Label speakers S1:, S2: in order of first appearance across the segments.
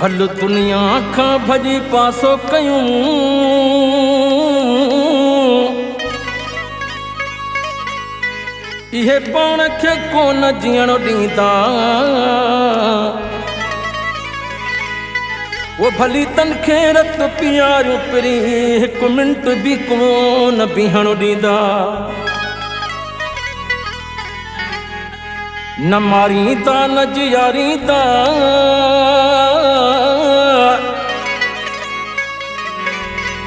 S1: हल दुनिया खां भॼी पासो कयूं, इहे पाण खे कोन जीअण ॾींदा। वो भली तन खे रत पियारियूं पिरी हिकु मिंट बि कोन बीहण ॾींदा। न मारींदा न जियारींदा,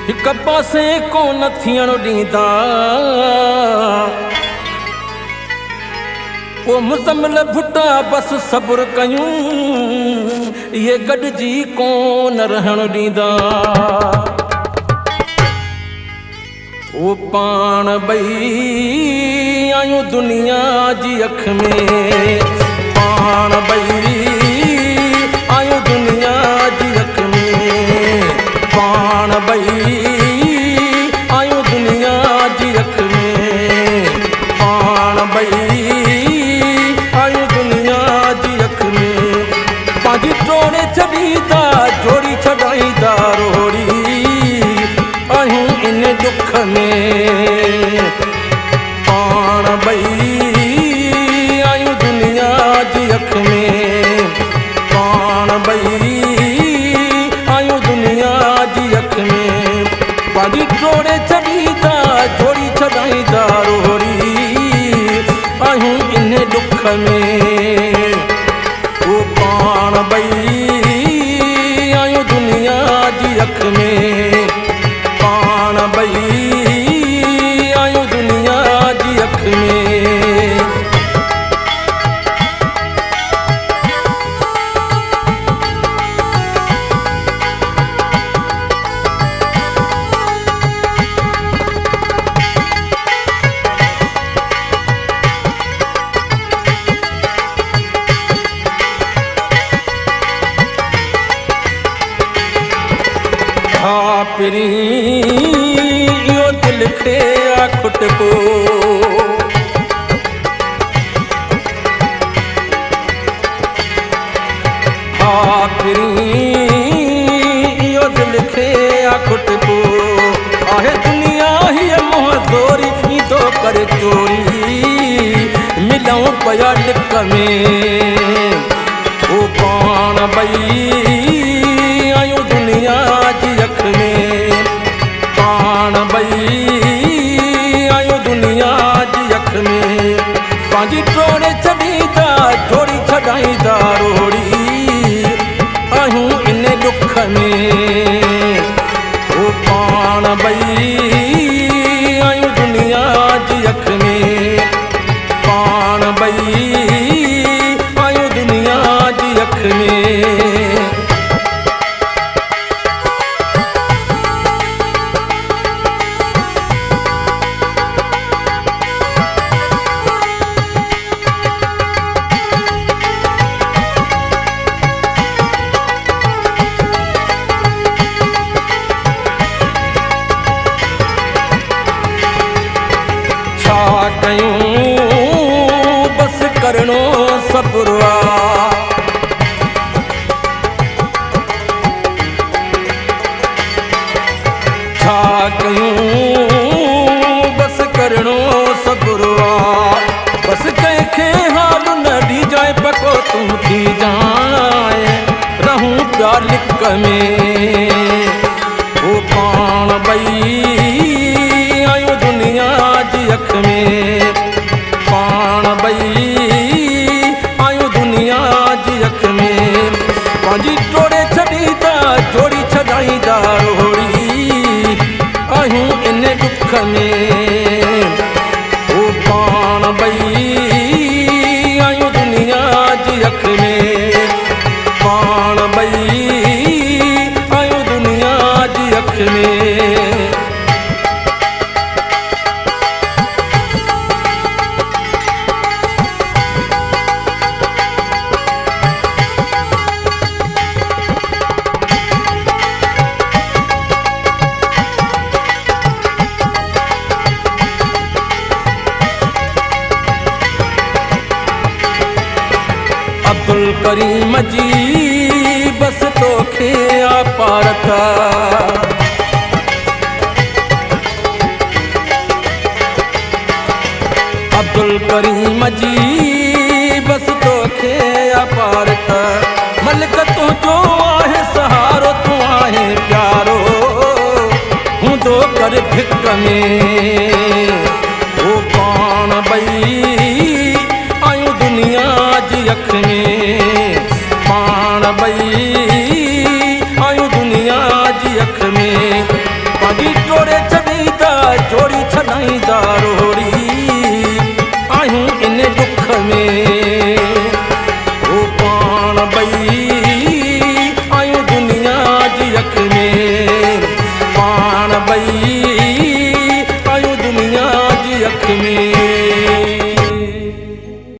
S1: हिक पासे कोन थियण ॾींदा। वो मुज़म्मिल भुट्टा बस सब्र कयूं, ये गॾिजी कोन रहण ॾींदा। वो पाण ॿई आयूं दुनिया जी अख में, पाण ॿई आयूं दुनिया जी अख में, पाण ॿई आयूं दुनिया जी अख में, पाण ॿई आयूं दुनिया जी अख में। पंहिंजी टोड़े छॾींदा जोड़ी छॾाईंदा रोड़ी आहियूं इन दुख में। पाण ॿई आयूं दुनिया जी अख में, पाण ॿई आयूं दुनिया जी अख में। पंहिंजी टोड़े छॾींदा जोड़ी छॾाईंदा रोड़ी आहियूं इन दुख में। वो पाण ॿई आयूं दुनिया जी अख में, पाण ॿई आयूं दुनिया जी अख में। हाँ पिरी यो दिल खे आ खुटको, हाँ पिरी यो दिल खे आ खुटको। आहे दुनिया ही मोह जोरी ईंदो करे चोरी, मिलऊं पिया लिक में। वो पाण ॿई आयूं दुनिया जी अख में, पाण ॿई आयूं दुनिया जी अख में। पंहिंजी टोड़े छॾींदा जोड़ी छॾाईंदा रोड़ी आहियूं इन दुख में। वो पाण ॿई आयूं दुनिया जी अख में, पाण ॿई आयूं दुनिया जी अख में। छा कयूं बस करणो सब्र आ, छा कयूं बस करणो सब्र आ। बस कंहिंखे हाल न ॾिजाए पको तूं थी जाए, रहूं पिया लिक में। वो पाण ॿई आयूं दुनिया जी अख में, पाण ॿई आयूं दुनिया जी अख में। पंहिंजी टोड़े छॾींदा जोड़ी छॾाईंदा रोड़ी आहियूं इन दुख में। वो पाण ॿई आयूं दुनिया जी अख में, पाण ॿई आयूं दुनिया जी अख में। अब्दुल करीम जी बस तोखे अपारत अब्दुल करीम जी बस तोखे अपारत मलिक तुझो आहे सहारो तूं आहे प्यारो हूंदो कर भिक में